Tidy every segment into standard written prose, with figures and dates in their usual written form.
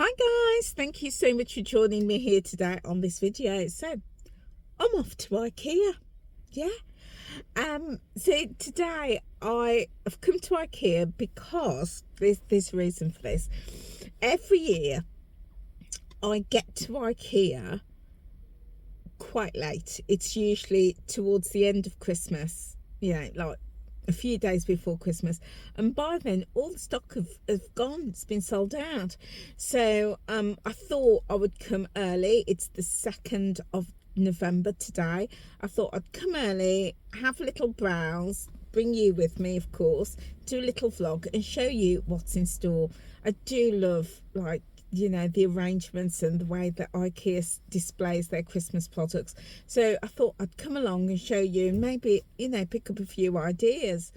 Hi guys, thank you so much for joining me here today on this video. So I'm off to Ikea. So today I have come to Ikea because there's a reason for this. Every year I get to Ikea quite late. It's usually towards the end of Christmas, like a few days before Christmas, and by then all the stock have gone. It's been sold out. So I thought I would come early. It's the 2nd of November today. I thought I'd come early, have a little browse, bring you with me, of course, do a little vlog and show you what's in store. I do love, the arrangements and the way that IKEA displays their Christmas products. So I thought I'd come along and show you and maybe, pick up a few ideas.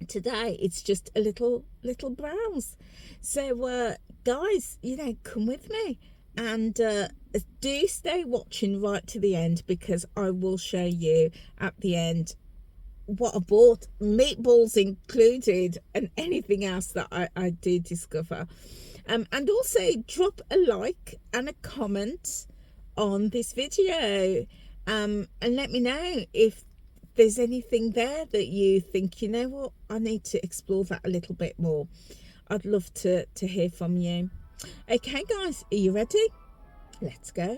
Today it's just a little browse. So guys, come with me and do stay watching right to the end, because I will show you at the end what I bought, meatballs included, and anything else that I do discover. And also drop a like and a comment on this video, and let me know if there's anything there that you think, you know what, I need to explore that a little bit more. I'd love to hear from you. Okay guys, are you ready? Let's go.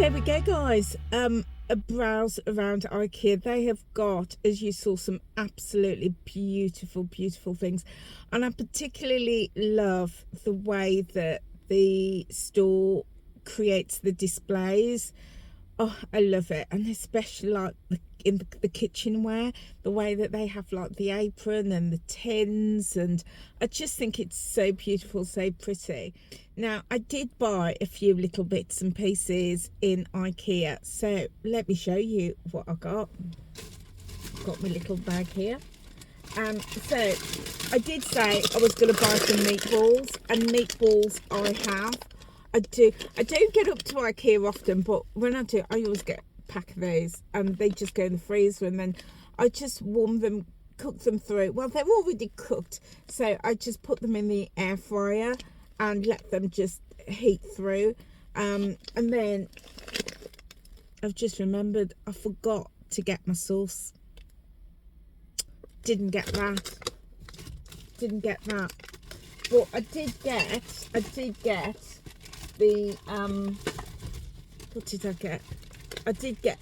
there we go, guys. A browse around Ikea. They have got, as you saw, some absolutely beautiful things, and I particularly love the way that the store creates the displays. Oh, I love it. And especially like in the kitchenware, the way that they have like the apron and the tins, and I just think it's so beautiful, so pretty. Now, I did buy a few little bits and pieces in Ikea, so let me show you what I got. Got my little bag here. So I did say I was going to buy some meatballs, and meatballs I have. I don't get up to Ikea often, but when I do, I always get a pack of these, and they just go in the freezer, and then I just warm them, cook them through. Well, they're already cooked, so I just put them in the air fryer and let them just heat through. And then I've just remembered I forgot to get my sauce. Didn't get that. But I did get the what did I get? I did get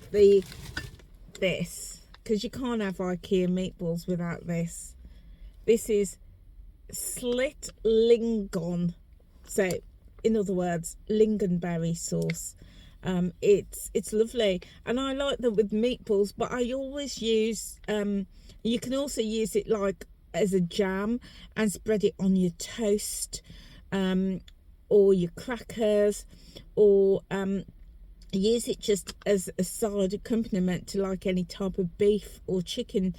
this, because you can't have Ikea meatballs without this. This is slit lingon, so in other words, lingonberry sauce. It's lovely, and I like them with meatballs, but I always use you can also use it like as a jam and spread it on your toast, or your crackers, or use it just as a side accompaniment to like any type of beef or chicken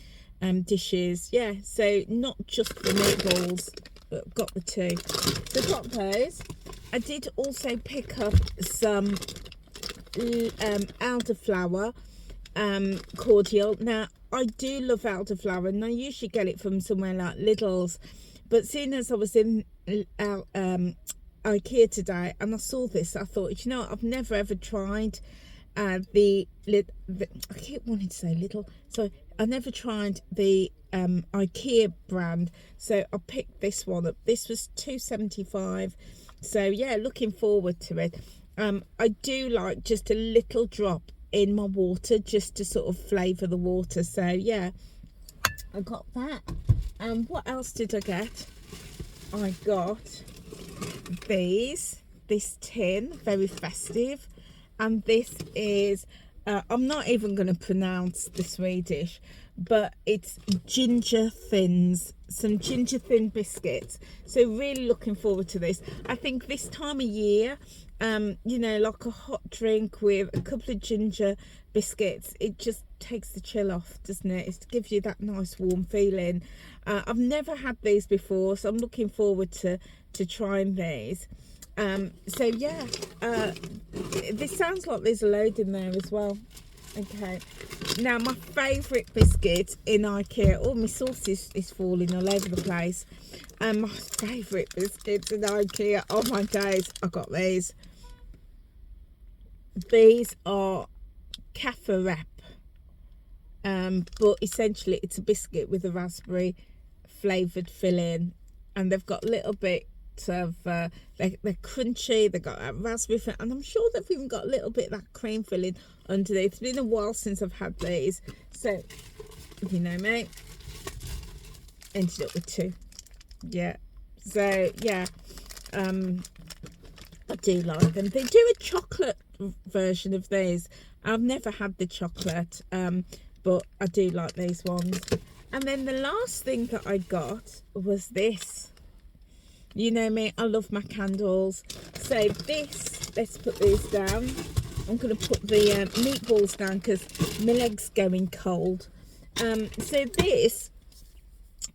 dishes. Yeah, so not just the meatballs, but got the two. So got those. I did also pick up some elderflower cordial. Now, I do love elderflower, and I usually get it from somewhere like Lidl's, but seeing as I was in Ikea today and I saw this, I thought, you know what, I've never ever tried the I keep wanting to say little, so I never tried the Ikea brand, so I picked this one up. This was £2.75, so yeah, looking forward to it. I do like just a little drop in my water just to sort of flavour the water, so yeah, I got that. And what else did I get? I got this tin, very festive, and this is I'm not even going to pronounce the Swedish, but it's ginger thins, some ginger thin biscuits. So really looking forward to this. I think this time of year, you know, like a hot drink with a couple of ginger biscuits, it just takes the chill off, doesn't it? It gives you that nice warm feeling. I've never had these before, so I'm looking forward to trying these. So yeah, this sounds like there's a load in there as well. Okay, now my favourite biscuit in Ikea, oh, my sauce is falling all over the place. My favourite biscuits in Ikea, oh my days, I got these. These are cafe wrap, but essentially it's a biscuit with a raspberry flavoured filling, and they've got little bits of they're crunchy, they've got that raspberry filling, and I'm sure they've even got a little bit of that cream filling underneath. It's been a while since I've had these, so you know me, ended up with two. Yeah, so yeah, I do like them. They do a chocolate version of these. I've never had the chocolate, but I do like these ones. And then the last thing that I got was this. You know me, I love my candles. So this, let's put these down. I'm going to put the meatballs down because my leg's going cold. So this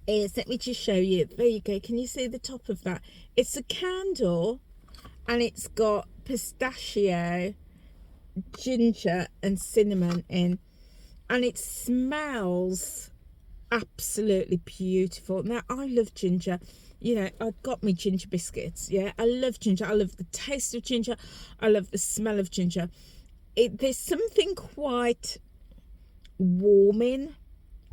is, let me just show you. There you go. Can you see the top of that? It's a candle, and it's got pistachio, ginger and cinnamon in, and it smells absolutely beautiful. Now, I love ginger. You know, I've got my ginger biscuits. Yeah, I love ginger. I love the taste of ginger. I love the smell of ginger. There's something quite warming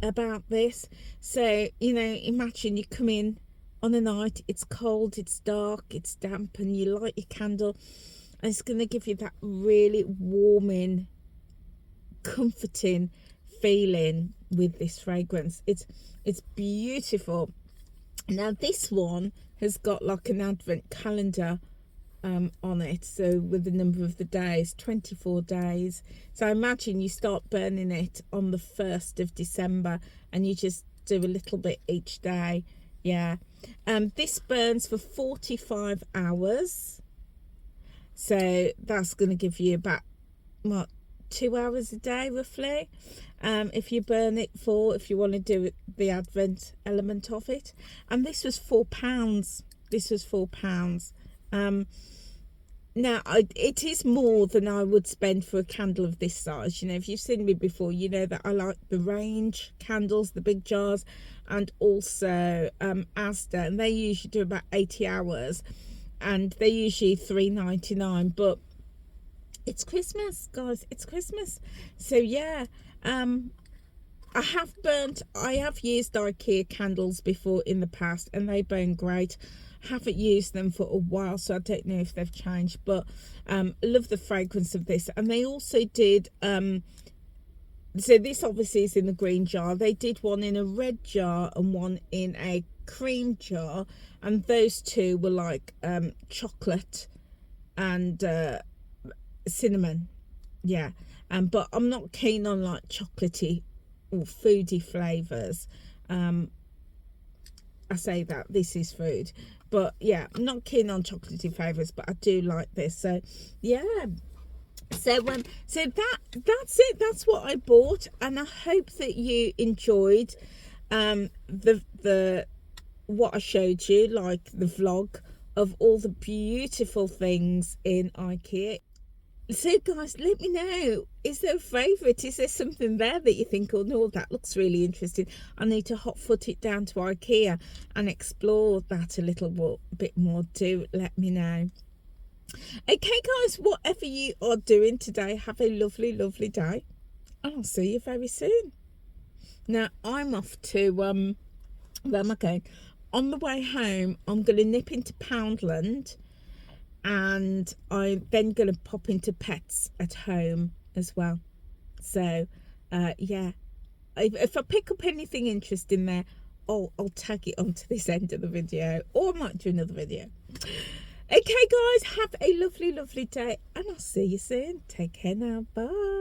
about this. So, you know, imagine you come in on a night, it's cold, it's dark, it's damp, and you light your candle, And it's going to give you that really warming, comforting feeling with this fragrance. It's beautiful. Now this one has got like an advent calendar on it, so with the number of the days, 24 days. So I imagine you start burning it on the 1st of December and you just do a little bit each day. Yeah. This burns for 45 hours, so that's going to give you about, what, 2 hours a day roughly, if you burn it for, if you want to do the advent element of it. And this was £4. This was £4. Now it is more than I would spend for a candle of this size. You know, if you've seen me before, you know that I like the range candles, the big jars, and also Asda, and they usually do about 80 hours, and they're usually £3.99. But it's Christmas, guys, it's Christmas. So yeah, I have used IKEA candles before in the past, and they burn great. Haven't used them for a while, so I don't know if they've changed, but love the fragrance of this. And they also did so this obviously is in the green jar. They did one in a red jar and one in a cream jar, and those two were like chocolate and cinnamon. Yeah. But I'm not keen on like chocolatey or foody flavors. I say that this is food, but yeah, I'm not keen on chocolatey flavors, but I do like this. So yeah, so that's it. That's what I bought, and I hope that you enjoyed the what I showed you, like the vlog of all the beautiful things in IKEA. So guys, let me know, is there a favourite? Is there something there that you think, oh no, that looks really interesting, I need to hot foot it down to IKEA and explore that a little bit more? Do let me know. Okay guys, whatever you are doing today, have a lovely day, and I'll see you very soon. Now I'm off to where am I going? On the way home I'm going to nip into Poundland, and I'm then going to pop into Pets at Home as well. So yeah, if I pick up anything interesting there, I'll tag it onto this end of the video, or I might do another video. Okay guys, have a lovely day, and I'll see you soon. Take care now, bye.